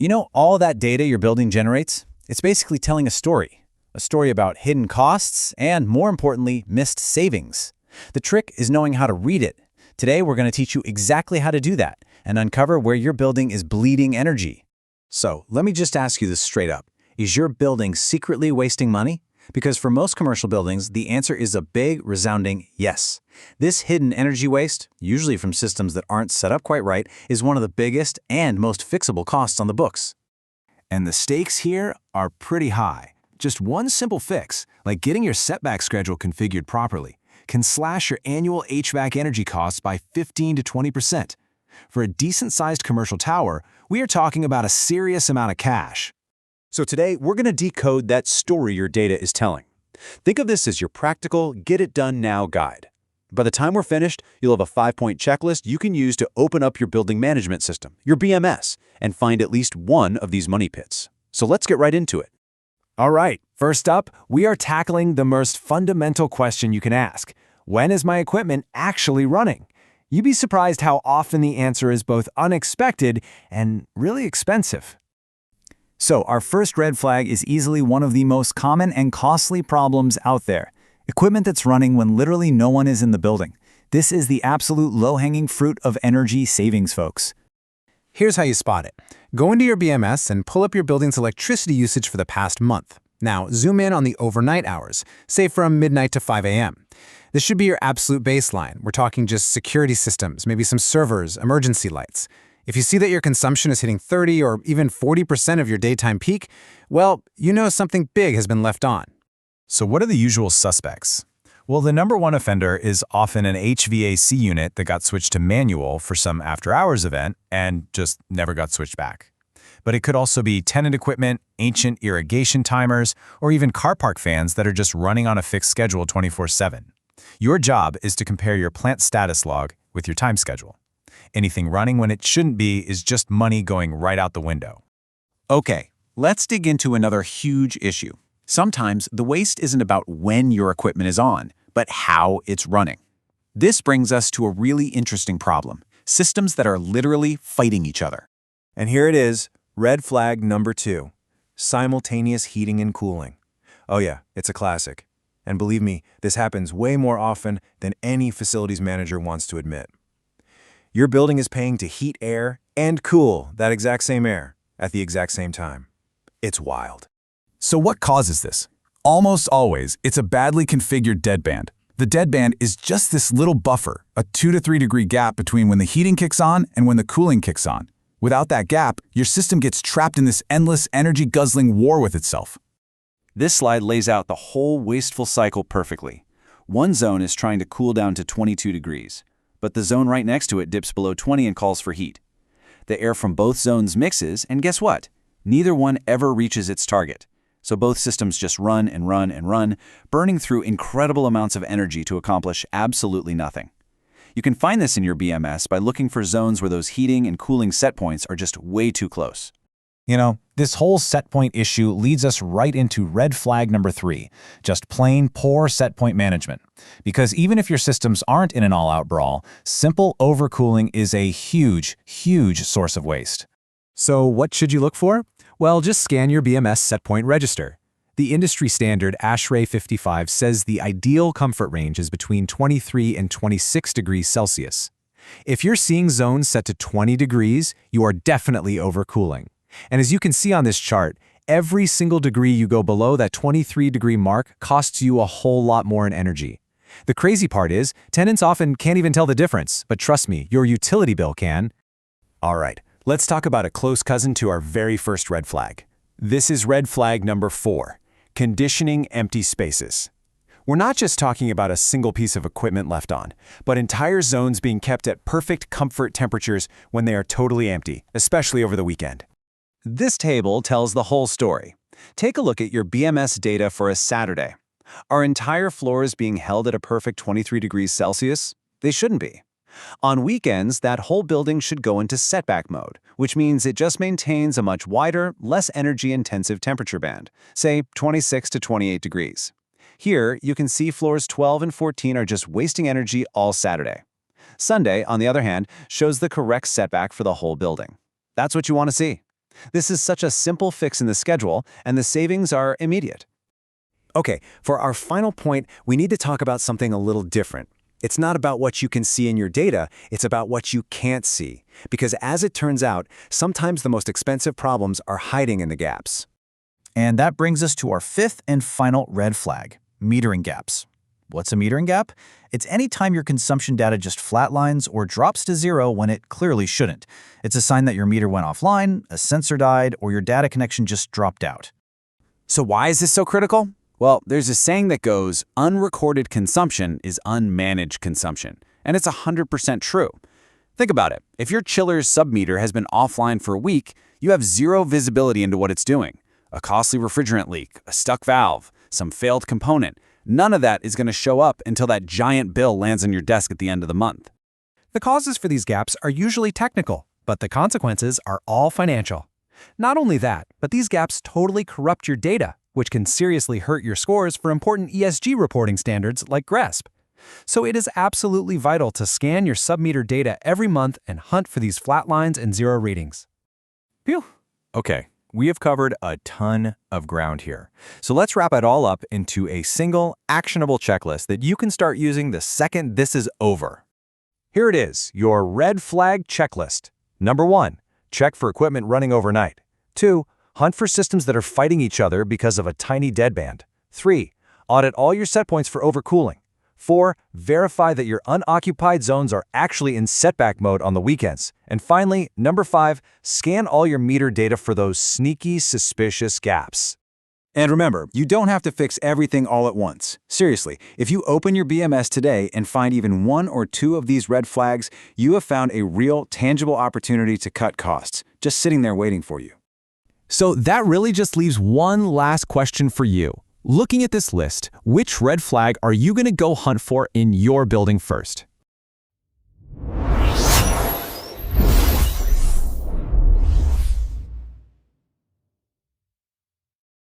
You know, all that data your building generates, it's basically telling a story. A story about hidden costs and, more importantly, missed savings. The trick is knowing how to read it. Today, we're going to teach you exactly how to do that and uncover where your building is bleeding energy. So, let me just ask you this straight up. Is your building secretly wasting money? Because for most commercial buildings, the answer is a big, resounding yes. This hidden energy waste, usually from systems that aren't set up quite right, is one of the biggest and most fixable costs on the books. And the stakes here are pretty high. Just one simple fix, like getting your setback schedule configured properly, can slash your annual HVAC energy costs by 15 to 20%. For a decent-sized commercial tower, we are talking about a serious amount of cash. So today, we're going to decode that story your data is telling. Think of this as your practical, get-it-done-now guide. By the time we're finished, you'll have a 5-point checklist you can use to open up your building management system, your BMS, and find at least one of these money pits. So let's get right into it. All right, first up, we are tackling the most fundamental question you can ask. When is my equipment actually running? You'd be surprised how often the answer is both unexpected and really expensive. So our first red flag is easily one of the most common and costly problems out there. Equipment that's running when literally no one is in the building. This is the absolute low-hanging fruit of energy savings, folks. Here's how you spot it. Go into your BMS and pull up your building's electricity usage for the past month. Now, zoom in on the overnight hours, say from midnight to 5 a.m. This should be your absolute baseline. We're talking just security systems, maybe some servers, emergency lights. If you see that your consumption is hitting 30 or even 40% of your daytime peak, well, you know something big has been left on. So what are the usual suspects? Well, the number one offender is often an HVAC unit that got switched to manual for some after-hours event and just never got switched back. But it could also be tenant equipment, ancient irrigation timers, or even car park fans that are just running on a fixed schedule 24/7. Your job is to compare your plant status log with your time schedule. Anything running when it shouldn't be is just money going right out the window. Okay, let's dig into another huge issue. Sometimes the waste isn't about when your equipment is on, but how it's running. This brings us to a really interesting problem: systems that are literally fighting each other. And here it is, red flag number 2, simultaneous heating and cooling. Oh yeah, it's a classic. And believe me, this happens way more often than any facilities manager wants to admit. Your building is paying to heat air and cool that exact same air at the exact same time. It's wild. So what causes this? Almost always, it's a badly configured deadband. The deadband is just this little buffer, a 2 to 3 degree gap between when the heating kicks on and when the cooling kicks on. Without that gap, your system gets trapped in this endless energy-guzzling war with itself. This slide lays out the whole wasteful cycle perfectly. One zone is trying to cool down to 22 degrees, but the zone right next to it dips below 20 and calls for heat. The air from both zones mixes, and guess what? Neither one ever reaches its target. So both systems just run and run and run, burning through incredible amounts of energy to accomplish absolutely nothing. You can find this in your BMS by looking for zones where those heating and cooling set points are just way too close. You know, this whole set point issue leads us right into red flag number 3, just plain poor set point management. Because even if your systems aren't in an all-out brawl, simple overcooling is a huge, huge source of waste. So what should you look for? Well, just scan your BMS setpoint register. The industry standard ASHRAE 55 says the ideal comfort range is between 23 and 26 degrees Celsius. If you're seeing zones set to 20 degrees, you are definitely overcooling. And as you can see on this chart, every single degree you go below that 23-degree mark costs you a whole lot more in energy. The crazy part is, tenants often can't even tell the difference, but trust me, your utility bill can. All right, let's talk about a close cousin to our very first red flag. This is red flag number 4, conditioning empty spaces. We're not just talking about a single piece of equipment left on, but entire zones being kept at perfect comfort temperatures when they are totally empty, especially over the weekend. This table tells the whole story. Take a look at your BMS data for a Saturday. Are entire floors being held at a perfect 23 degrees Celsius? They shouldn't be. On weekends, that whole building should go into setback mode, which means it just maintains a much wider, less energy-intensive temperature band, say 26 to 28 degrees. Here, you can see floors 12 and 14 are just wasting energy all Saturday. Sunday, on the other hand, shows the correct setback for the whole building. That's what you want to see. This is such a simple fix in the schedule, and the savings are immediate. Okay, for our final point, we need to talk about something a little different. It's not about what you can see in your data, it's about what you can't see. Because as it turns out, sometimes the most expensive problems are hiding in the gaps. And that brings us to our fifth and final red flag, metering gaps. What's a metering gap? It's any time your consumption data just flatlines or drops to zero when it clearly shouldn't. It's a sign that your meter went offline, a sensor died, or your data connection just dropped out. So why is this so critical? Well, there's a saying that goes, unrecorded consumption is unmanaged consumption. And it's 100% true. Think about it. If your chiller's submeter has been offline for a week, you have zero visibility into what it's doing. A costly refrigerant leak, a stuck valve, some failed component. None of that is going to show up until that giant bill lands on your desk at the end of the month. The causes for these gaps are usually technical, but the consequences are all financial. Not only that, but these gaps totally corrupt your data, which can seriously hurt your scores for important ESG reporting standards like GRESB. So it is absolutely vital to scan your submeter data every month and hunt for these flat lines and zero readings. Phew. Okay, we have covered a ton of ground here. So let's wrap it all up into a single, actionable checklist that you can start using the second this is over. Here it is, your red flag checklist. Number 1, check for equipment running overnight. 2, hunt for systems that are fighting each other because of a tiny deadband. 3, audit all your set points for overcooling. 4, verify that your unoccupied zones are actually in setback mode on the weekends. And finally, number 5, scan all your meter data for those sneaky, suspicious gaps. And remember, you don't have to fix everything all at once. Seriously, if you open your BMS today and find even 1 or 2 of these red flags, you have found a real, tangible opportunity to cut costs, just sitting there waiting for you. So that really just leaves one last question for you. Looking at this list, which red flag are you going to go hunt for in your building first?